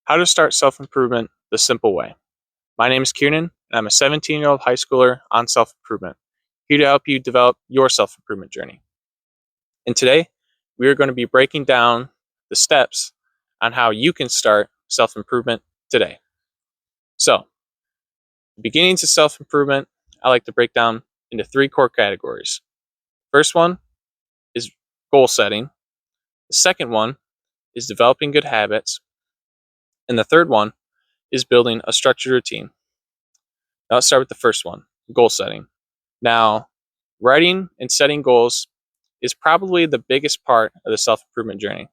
How to start self-improvement the simple way. My name is Kieran, and I'm a 17-year-old high schooler on self-improvement, here to help you develop your self-improvement journey. And today, we are going to be breaking down the steps on how you can start self-improvement today. So, the beginnings of self-improvement, I like to break down into 3 core categories. First one is goal setting. The second one is developing good habits. And the third one is building a structured routine. Now let's start with the first one, goal setting. Now, writing and setting goals is probably the biggest part of the self-improvement journey,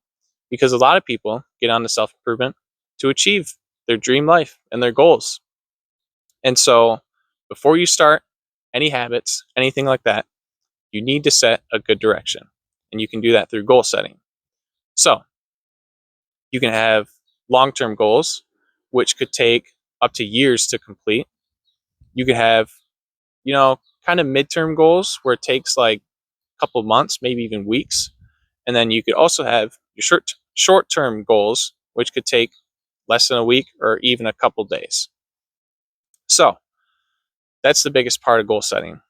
because a lot of people get onto self-improvement to achieve their dream life and their goals. And so before you start any habits, anything like that, you need to set a good direction. And you can do that through goal setting. So you can have long-term goals, which could take up to years to complete. You could have, kind of midterm goals where it takes like a couple of months, maybe even weeks. And then you could also have your short-term goals, which could take less than a week or even a couple of days. So that's the biggest part of goal setting.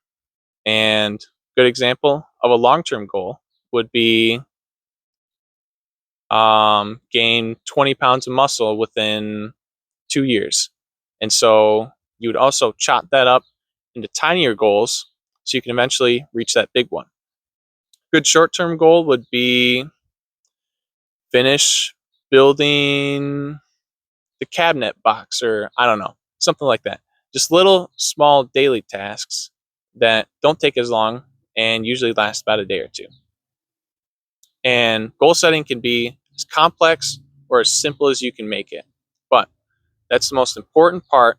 And a good example of a long-term goal would be gain 20 pounds of muscle within 2 years. And so you would also chop that up into tinier goals so you can eventually reach that big one. Good short-term goal would be finish building the cabinet box, or I don't know, something like that. Just little small daily tasks that don't take as long and usually last about a day or two. And goal setting can be as complex or as simple as you can make it. But that's the most important part,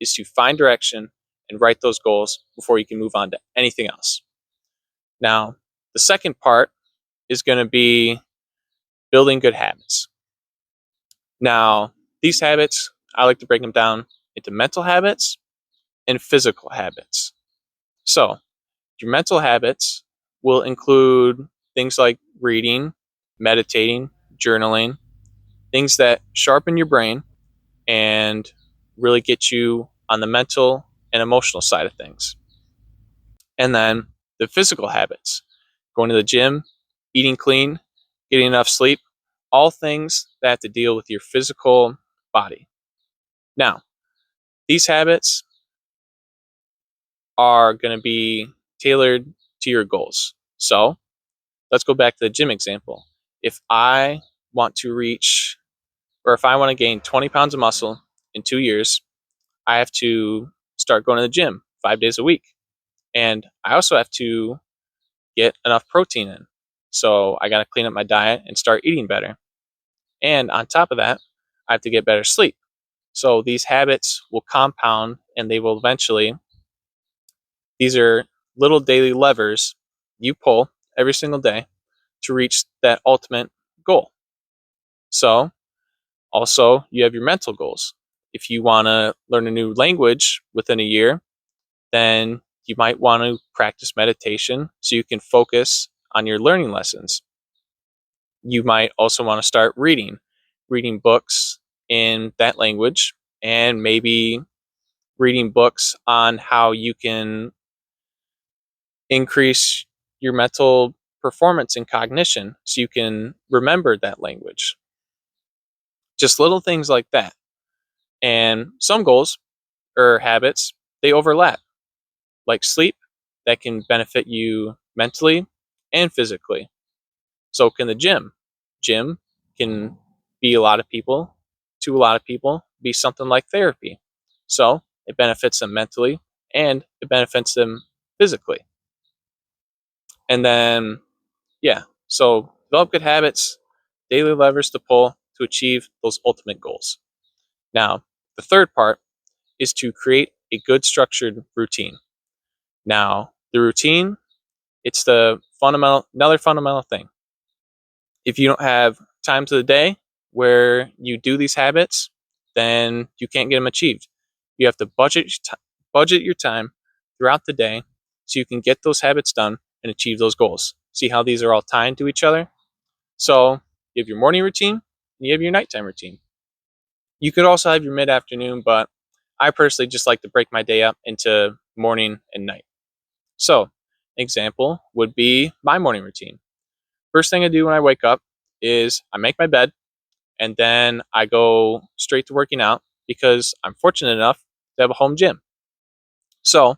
is to find direction and write those goals before you can move on to anything else. Now, the second part is going to be building good habits. Now, these habits, I like to break them down into mental habits and physical habits. So, your mental habits will include things like reading, meditating, journaling, things that sharpen your brain and really get you on the mental and emotional side of things. And then the physical habits, going to the gym, eating clean, getting enough sleep, all things that have to deal with your physical body. Now, these habits are going to be tailored to your goals. So let's go back to the gym example. If I want to reach, or if I want to gain 20 pounds of muscle in 2 years, I have to start going to the gym 5 days a week. And I also have to get enough protein in. So I got to clean up my diet and start eating better. And on top of that, I have to get better sleep. So these habits will compound, and they will eventually, these are little daily levers you pull every single day to reach that ultimate goal. So also, you have your mental goals. If you want to learn a new language within a year, then you might want to practice meditation so you can focus on your learning lessons. You might also want to start reading books in that language, and maybe reading books on how you can increase your mental performance and cognition so you can remember that language. Just little things like that. And some goals or habits, they overlap, like sleep, that can benefit you mentally and physically. So can the gym. Gym can be to a lot of people, be something like therapy. So it benefits them mentally and it benefits them physically. And then, so develop good habits, daily levers to pull to achieve those ultimate goals. Now, the third part is to create a good structured routine. Now, the routine, it's another fundamental thing. If you don't have times of the day where you do these habits, then you can't get them achieved. You have to budget your time throughout the day so you can get those habits done and achieve those goals. See how these are all tied to each other? So you have your morning routine and you have your nighttime routine. You could also have your mid-afternoon, but I personally just like to break my day up into morning and night. So, example would be my morning routine. First thing I do when I wake up is I make my bed, and then I go straight to working out because I'm fortunate enough to have a home gym. So,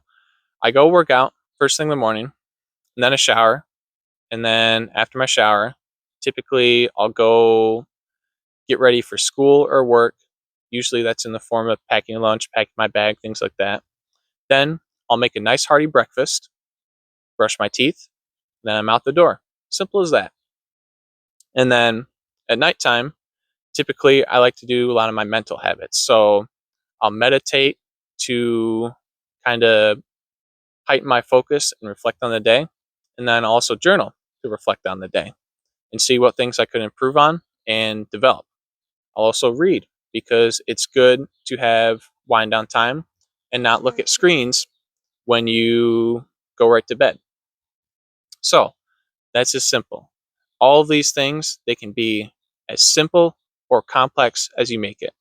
I go work out first thing in the morning, and then a shower, and then after my shower, typically I'll go get ready for school or work. Usually that's in the form of packing a lunch, packing my bag, things like that. Then I'll make a nice hearty breakfast, brush my teeth, then I'm out the door. Simple as that. And then at nighttime, typically I like to do a lot of my mental habits. So I'll meditate to kind of heighten my focus and reflect on the day. And then I'll also journal to reflect on the day and see what things I could improve on and develop. I'll also read because it's good to have wind down time and not look at screens when you go right to bed. So that's as simple. All of these things, they can be as simple or complex as you make it.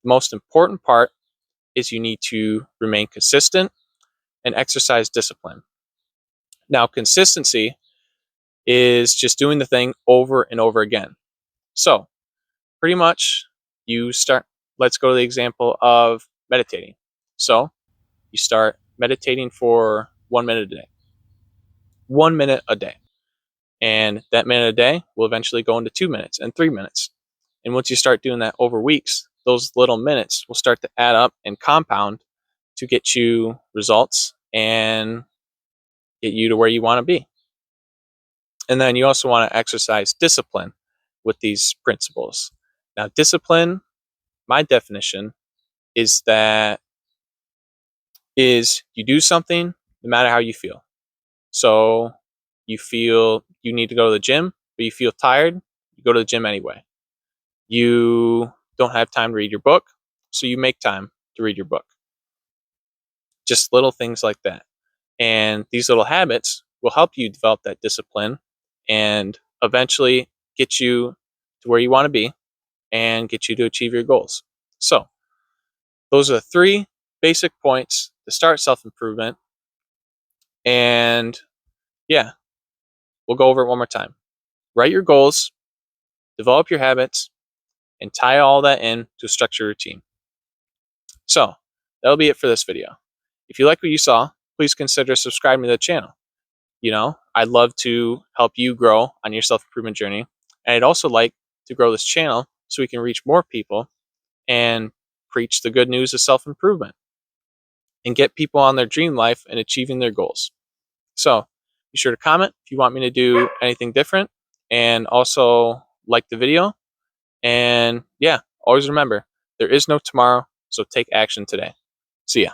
The most important part is you need to remain consistent and exercise discipline. Now, consistency is just doing the thing over and over again. So, pretty much, you start, let's go to the example of meditating. So, you start meditating for 1 minute a day. 1 minute a day. And that minute a day will eventually go into 2 minutes and 3 minutes. And once you start doing that over weeks, those little minutes will start to add up and compound to get you results and get you to where you want to be. And then you also want to exercise discipline with these principles. Now, discipline, my definition is that is you do something no matter how you feel. So you feel you need to go to the gym, but you feel tired, you go to the gym anyway. You don't have time to read your book, so you make time to read your book. Just little things like that. And these little habits will help you develop that discipline and eventually get you to where you want to be and get you to achieve your goals. So, those are the 3 basic points to start self-improvement. And yeah, we'll go over it one more time. Write your goals, develop your habits, and tie all that in to a structured routine. So, that'll be it for this video. If you like what you saw, please consider subscribing to the channel. I'd love to help you grow on your self-improvement journey. And I'd also like to grow this channel so we can reach more people and preach the good news of self-improvement and get people on their dream life and achieving their goals. So be sure to comment if you want me to do anything different, and also like the video. And yeah, always remember, there is no tomorrow, so take action today. See ya.